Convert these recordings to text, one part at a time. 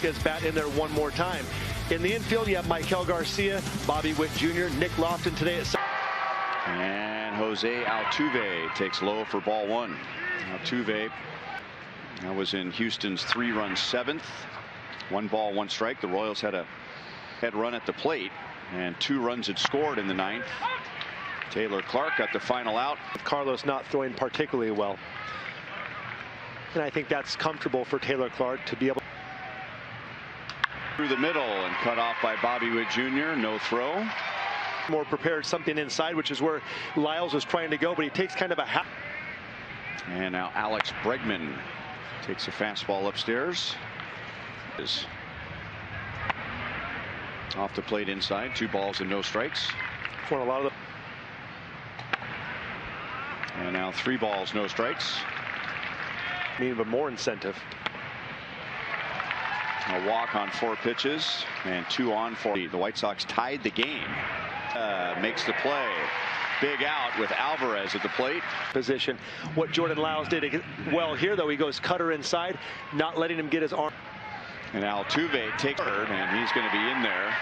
Velasquez bat in there one more time. In the infield, you have Michael Garcia, Bobby Witt Jr., Nick Lofton today at second. And Jose Altuve takes low for ball one. Altuve, that was in Houston's 3-run seventh. 1 ball, 1 strike. The Royals had a head run at the plate, and 2 runs had scored in the ninth. Taylor Clark got the final out. Carlos not throwing particularly well. And I think that's comfortable for Taylor Clark to be able through the middle and cut off by Bobby Witt Jr. No throw. More prepared, something inside, which is where Lyles was trying to go, but he takes kind of a half. And now Alex Bregman takes a fastball upstairs. Off the plate inside, 2 balls and no strikes. For a lot of and now 3 balls, no strikes. Even more incentive. A walk on 4 pitches and 2 on 4. The White Sox tied the game. Makes the play. Big out with Alvarez at the plate. Position. What Jordan Lyles did well here, though, he goes cutter inside, not letting him get his arm. And Altuve takes third, and he's going to be in there.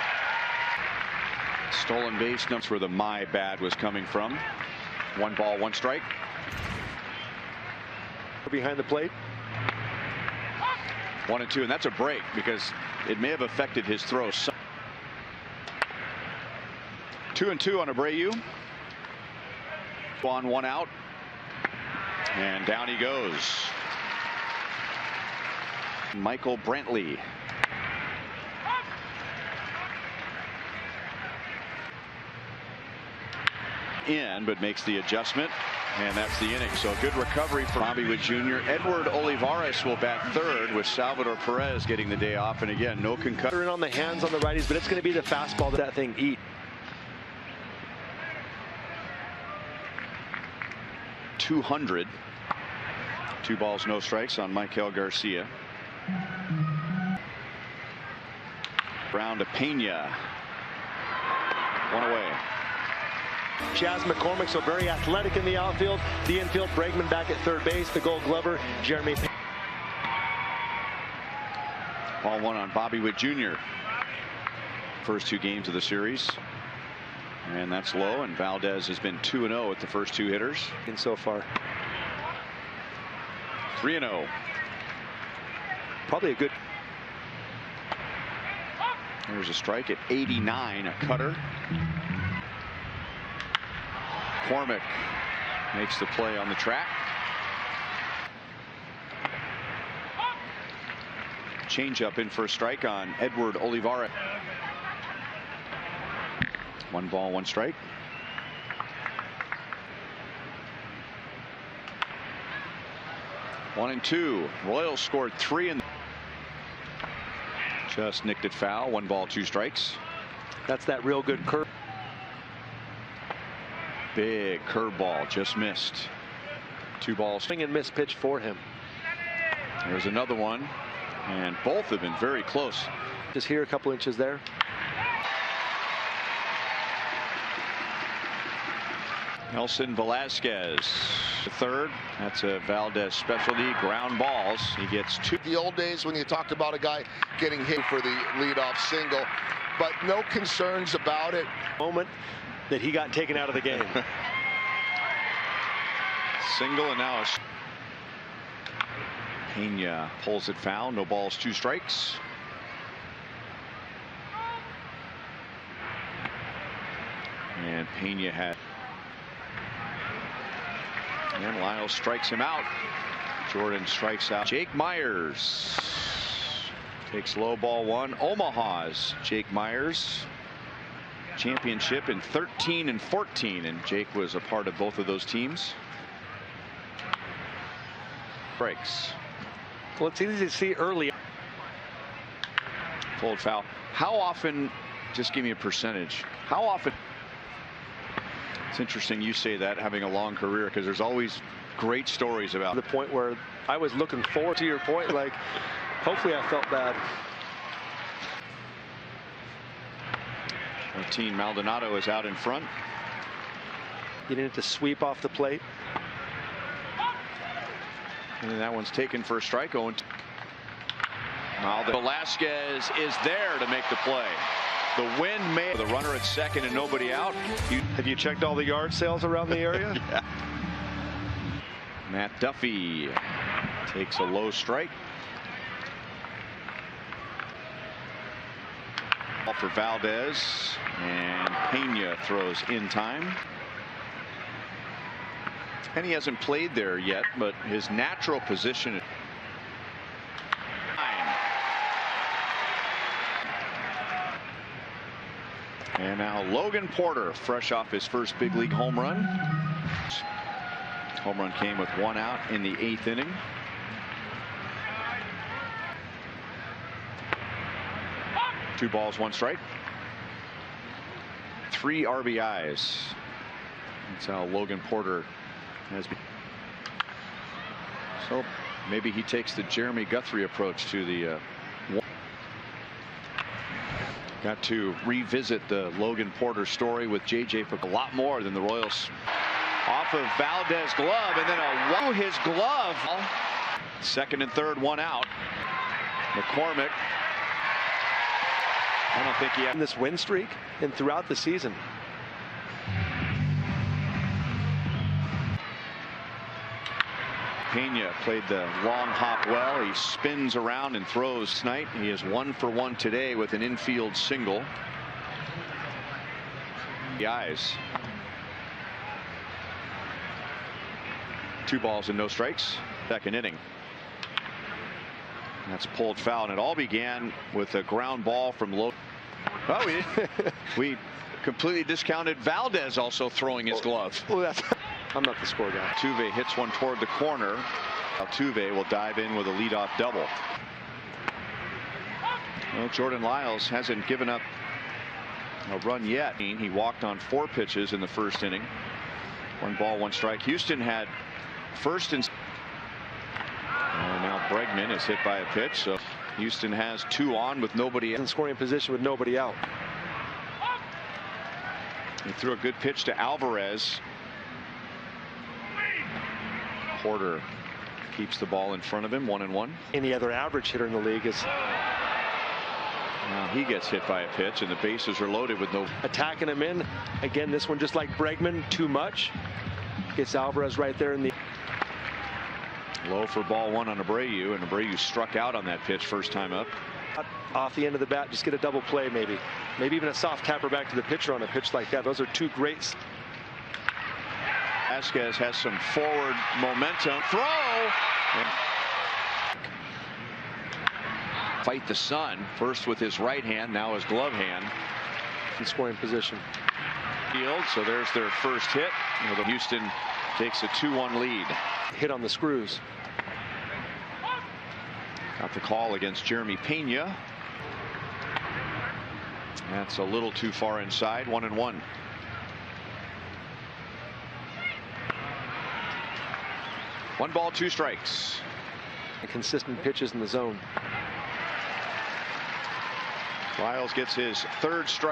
Stolen base. That's where the my bad was coming from. 1 ball, 1 strike. Behind the plate. 1-2, and that's a break because it may have affected his throw. 2-2 on Abreu. 1 out, and down he goes. Michael Brantley. In, but makes the adjustment, and that's the inning. So good recovery for Bobby Witt Jr. Edward Olivares will bat third with Salvador Perez getting the day off, and again, no concussion. On the hands on the righties, but it's going to be the fastball that thing eat. 200. 2 balls, no strikes on Michael Garcia. Brown to Pena. 1 away. Chas McCormick, so very athletic in the outfield. The infield, Bregman back at third base. The Gold Glover, Jeremy. Ball 1 on Bobby Witt Jr. First 2 games of the series. And that's low, and Valdez has been 2-0 with the first 2 hitters. And so far. 3-0. Probably a good. There's a strike at 89, a cutter. McCormick makes the play on the track. Changeup in for a strike on Edward Olivares. 1 ball, 1 strike. One and 2. Royals scored 3 and just nicked it foul. 1 ball, 2 strikes. That's that real good curve. Big curveball, just missed. 2 balls. Swing and miss pitch for him. There's another one, and both have been very close. Just here, a couple inches there. Nelson Velasquez, the third. That's a Valdez specialty. Ground balls. He gets 2. The old days when you talked about a guy getting hit for the leadoff single, but no concerns about it. Moment that he got taken out of the game. Single, and now Pena pulls it foul. No balls, 2 strikes. And Pena had. And Lyles strikes him out. Jordan strikes out. Jake Myers takes low, ball 1. Omaha's Jake Myers. Championship in 13 and 14, and Jake was a part of both of those teams. Breaks. Well, it's easy to see early. Pulled foul. How often, just give me a percentage, how often? It's interesting you say that, having a long career, because there's always great stories about the point where I was looking forward to your point, like hopefully I felt bad. 14, Maldonado is out in front. You needed to sweep off the plate. And that one's taken for a strike. 0-2. Now Velasquez is there to make the play. The wind made the runner at second and nobody out. Have you checked all the yard sales around the area? Yeah. Matt Duffy takes a low strike. Ball for Valdez, and Pena throws in time. And he hasn't played there yet, but his natural position. And now Logan Porter, fresh off his first big league home run. Home run came with 1 out in the 8th inning. Two balls, 1 strike. 3 RBIs. That's how Logan Porter has been. So maybe he takes the Jeremy Guthrie approach to the got to revisit the Logan Porter story with JJ for a lot more than the Royals. Off of Valdez glove, and then his glove. Second and third, 1 out. McCormick. I don't think he had this win streak and throughout the season. Pena played the long hop well. He spins around and throws tonight. He is 1 for 1 today with an infield single. The eyes. 2 balls and no strikes. Second inning. That's pulled foul, and it all began with a ground ball from Logan. Oh, we completely discounted Valdez also throwing his glove. Well, I'm not the score guy. Altuve hits one toward the corner. Altuve will dive in with a leadoff double. Well, Jordan Lyles hasn't given up a run yet. He walked on 4 pitches in the first inning. 1 ball, 1 strike. Houston had first and now Bregman is hit by a pitch. So Houston has 2 on with nobody in scoring position with nobody out. He threw a good pitch to Alvarez. Porter keeps the ball in front of him, 1-1. Any other average hitter in the league is. Now he gets hit by a pitch, and the bases are loaded with no. Attacking him in. Again, this one just like Bregman, too much. Gets Alvarez right there in the. Low for ball 1 on Abreu, and Abreu struck out on that pitch first time up. Off the end of the bat, just get a double play maybe. Maybe even a soft tapper back to the pitcher on a pitch like that. Those are 2 great. Vasquez has some forward momentum. Throw! Fight the sun. First with his right hand, now his glove hand. In scoring position. Field, so there's their first hit. Houston takes a 2-1 lead. Hit on the screws. Got the call against Jeremy Pena. That's a little too far inside. 1-1. One ball, 2 strikes. Consistent pitches in the zone. Lyles gets his 3rd strike.